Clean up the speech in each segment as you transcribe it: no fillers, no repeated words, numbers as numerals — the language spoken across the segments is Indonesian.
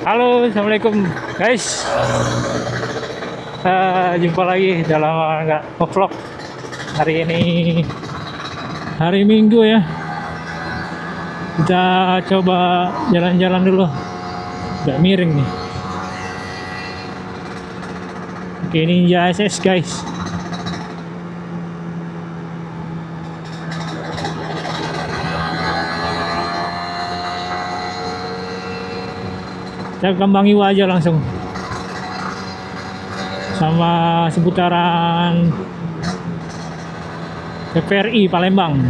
Halo, assalamualaikum guys. Jumpa lagi. Udah lama nggak nge-vlog. Hari ini hari Minggu ya. Kita coba jalan-jalan dulu. Udah miring nih. Oke, Ninja SS guys. Kita ke Kembang Iwa aja langsung. Sama seputaran TVRI Palembang.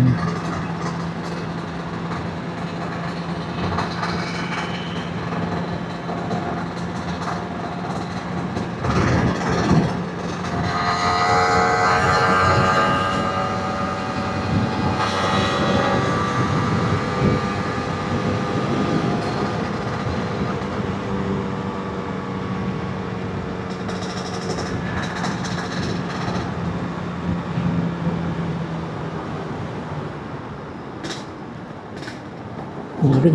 Waduh.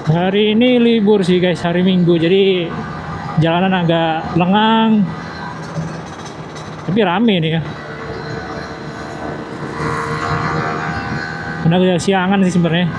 Hari ini libur sih guys, hari Minggu, jadi jalanan agak lengang, tapi rame nih ya. Karena udah siangan sih sebenarnya.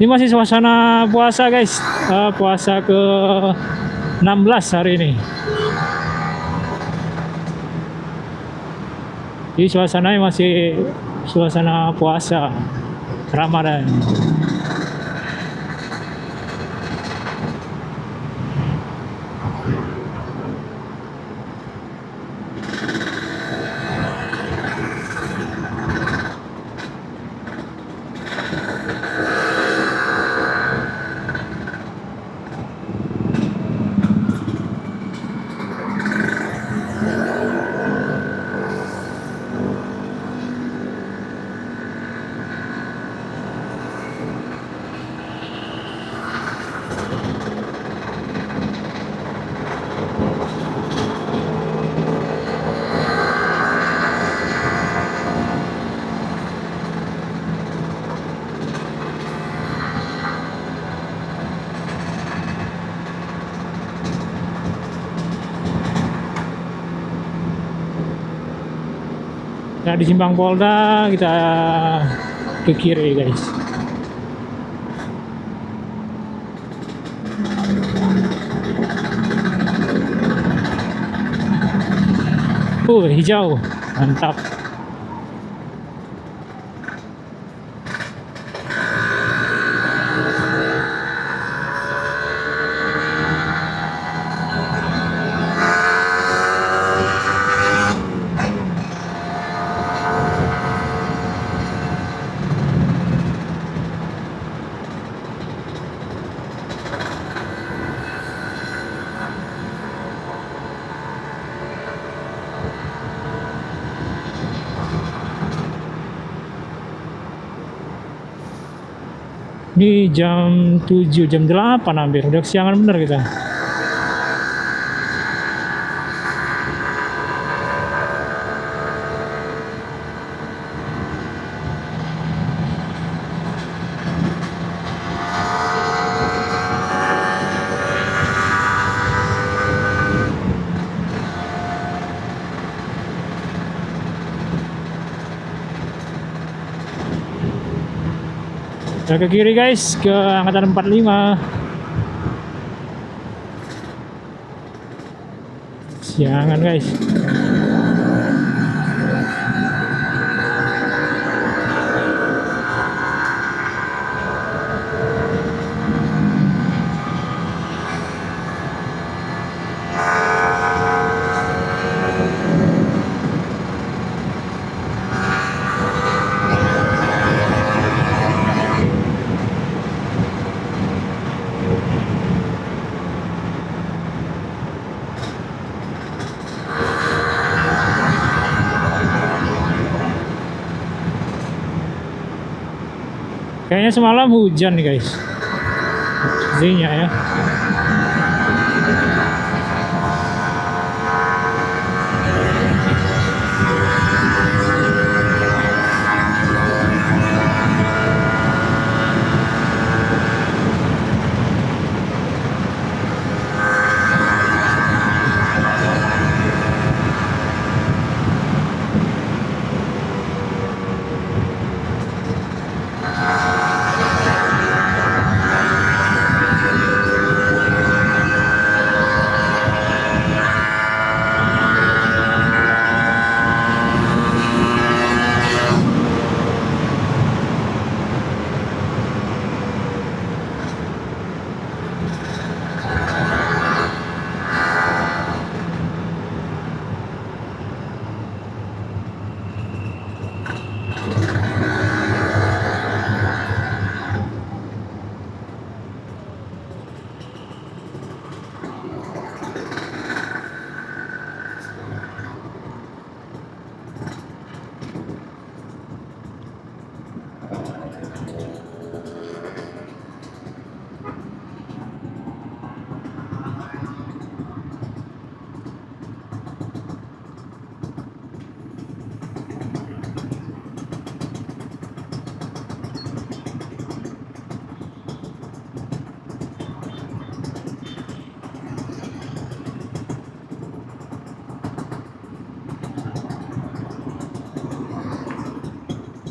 Ini masih suasana puasa guys, puasa ke 16 hari ini. Jadi suasananya masih suasana puasa Ramadan. Nah, di Simpang Polda kita ke kiri guys. Hijau, mantap. Ini jam 7, jam 8 hampir. Udah kesiangan bener kita. Kita ke kiri guys, ke angkatan 45. Siangan guys. Kayaknya semalam hujan nih guys. Sepertinya ya.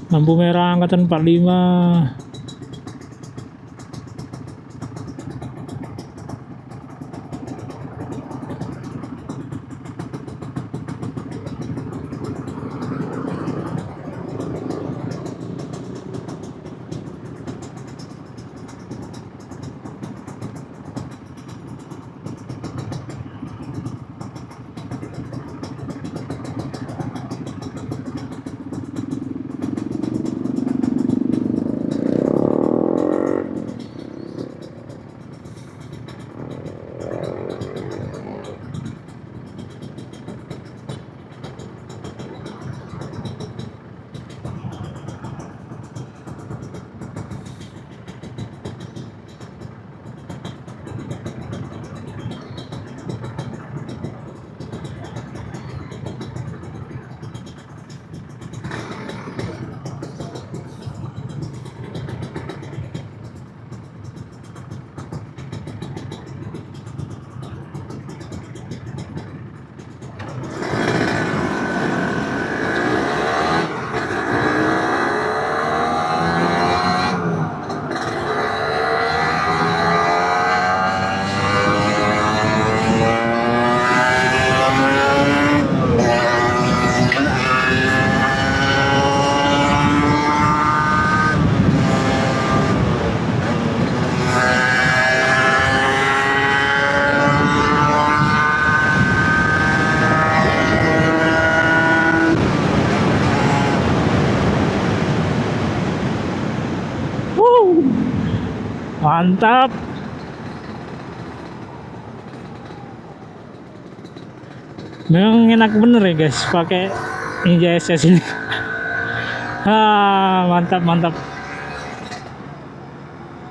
Lampu merah angkatan 45. Mantap. Memang enak bener ya guys pakai Ninja SS ini. Mantap mantap.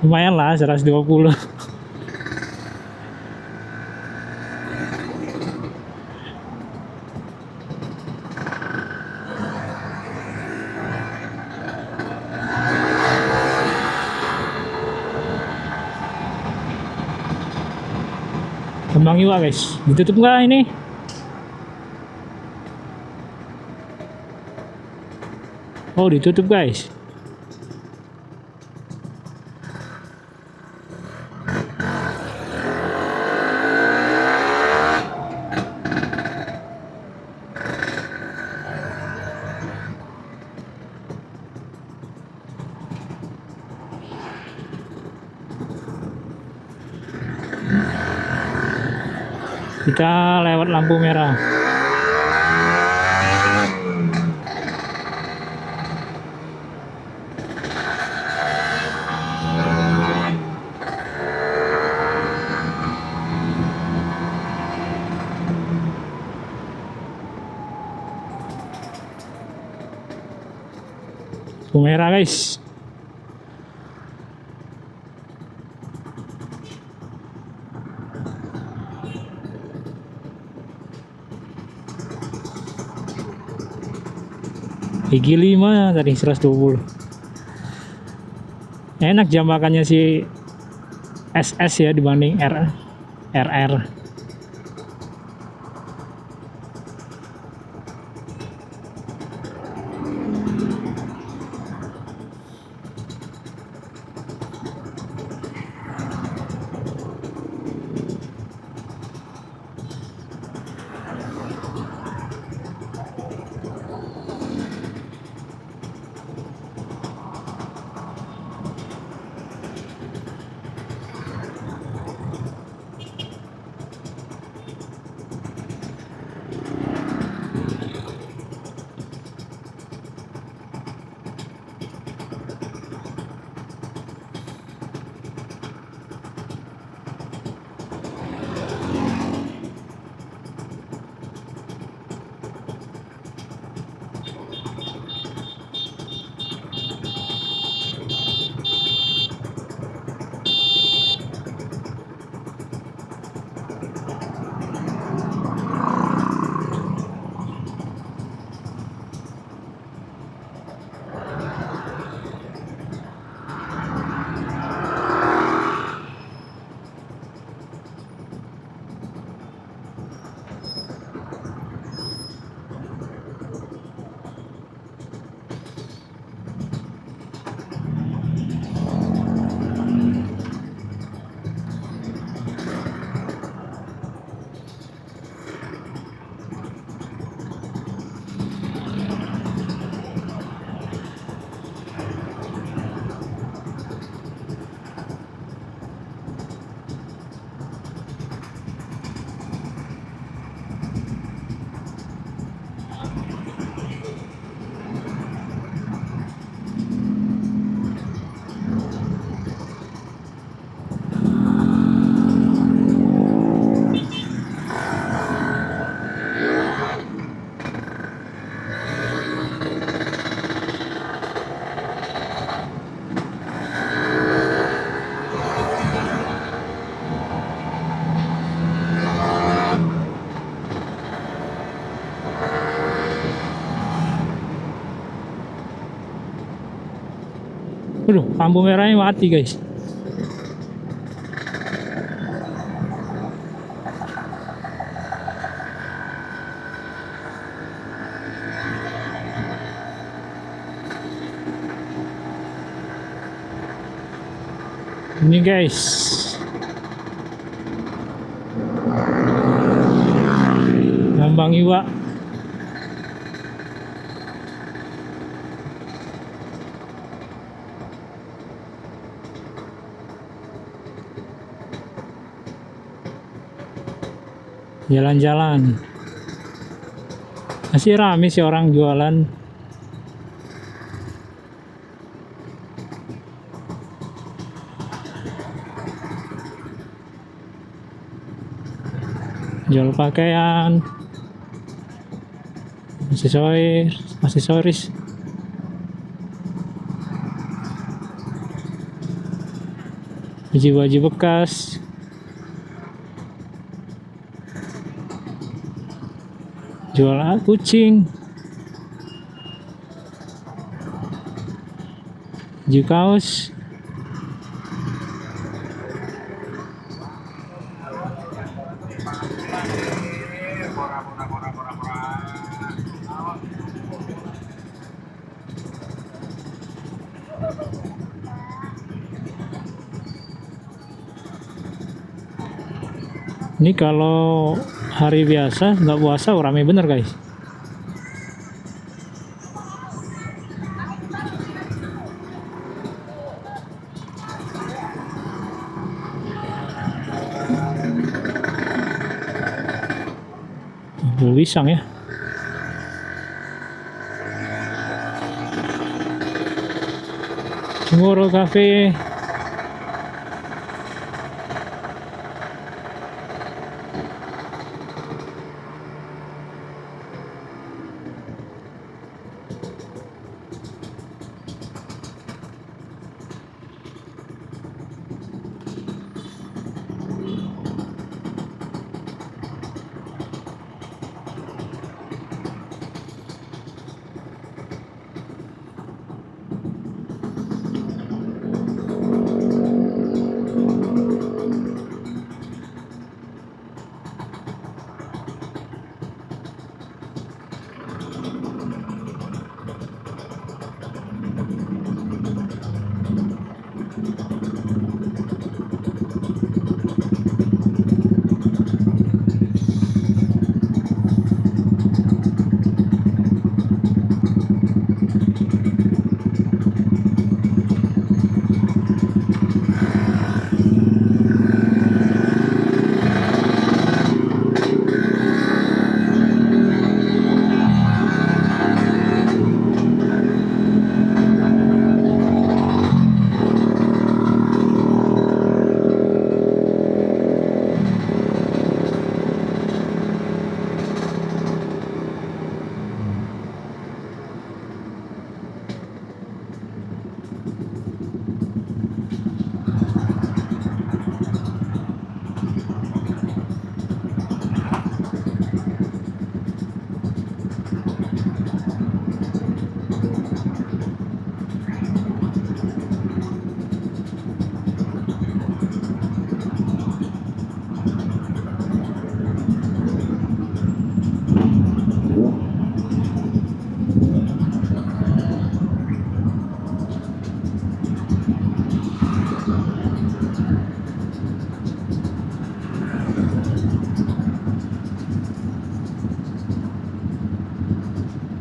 Lumayan lah 120. Kembang Iwa guys, ditutup nggak ini? Oh ditutup guys. Kita lewat lampu merah. Lampu merah guys. Gigi 5 tadi 120. Enak jam makannya si SS ya dibanding RR. Aduh, lampu merahnya mati guys. Ini guys, Lambang Iwa. Jalan-jalan. Masih rame sih orang jualan. Jual pakaian, aksesoris, baju-baju bekas, jual kucing, baju kaos. Ini kalau hari biasa nggak puasa ramai bener guys. Luwisang ya. Tomorrow Cafe.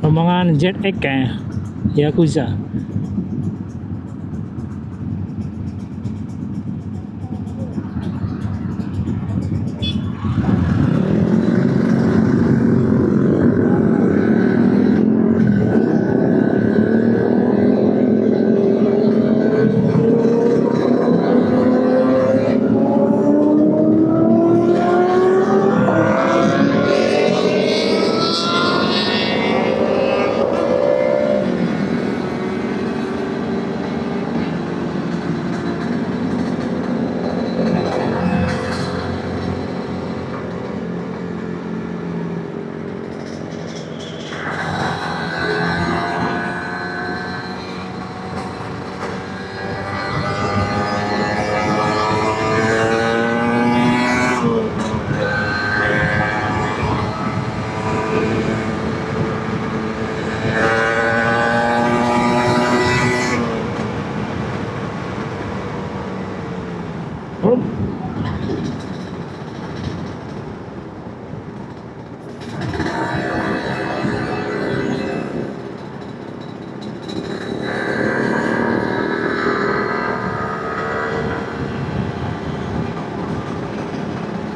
Rombongan Jet Egg kayaknya, Yakuza.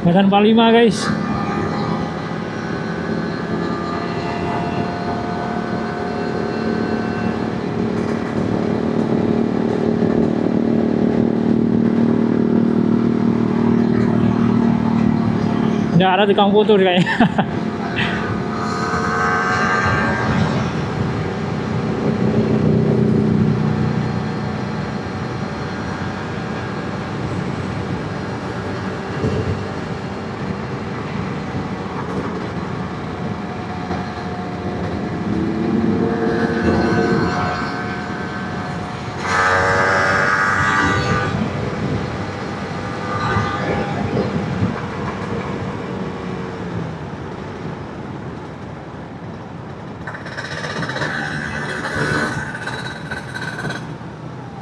Medan 45 guys. Nggak ada tukang foto kayaknya.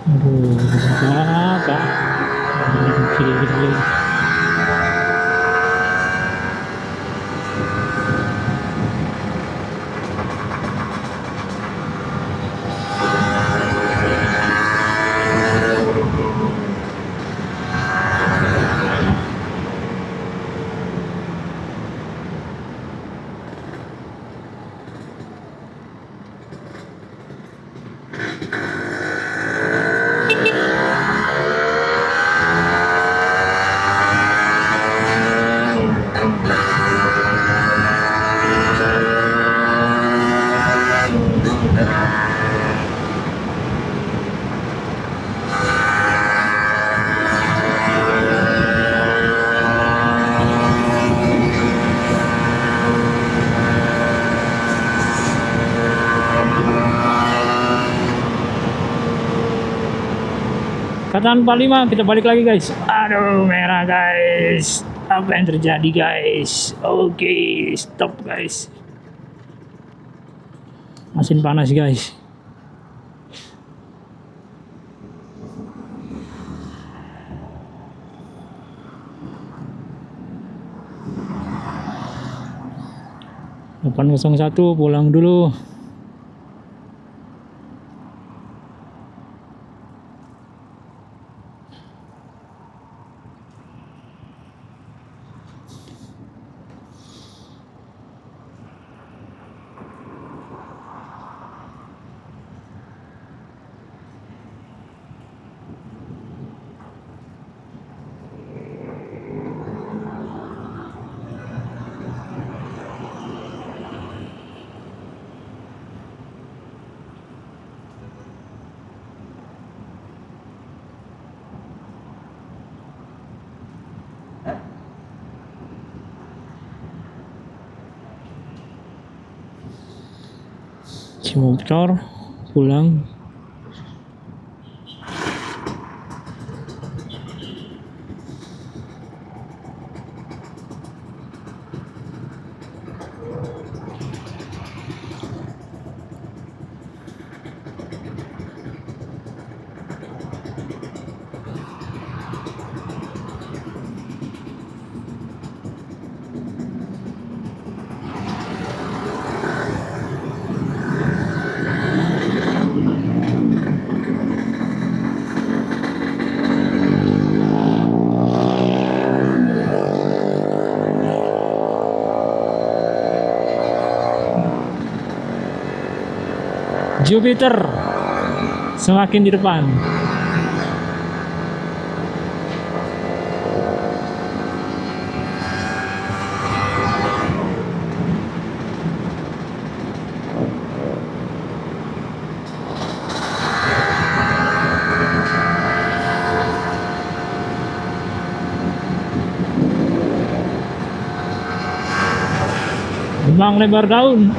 Aduh, apa? Angkatan 45 kita balik lagi guys. Aduh merah guys. Apa yang terjadi guys? Oke, stop guys. Mesin panas guys. "801 pulang dulu." Si motor pulang. Jupiter semakin di depan. Kembang lebar daun.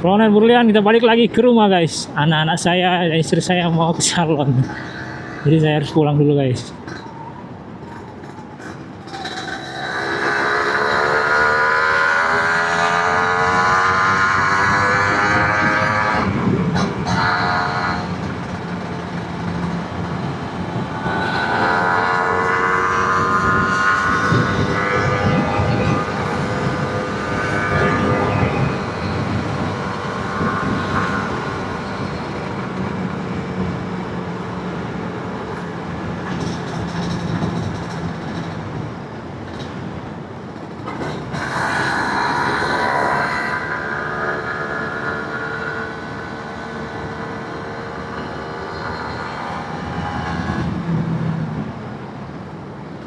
Kolonel Burlian, kita balik lagi ke rumah guys. Anak-anak saya dan istri saya mau ke salon, jadi saya harus pulang dulu guys.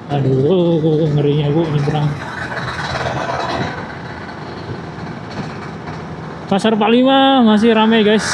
Aduh, ngerinya bu, nyebrang. Pasar 45 masih ramai guys.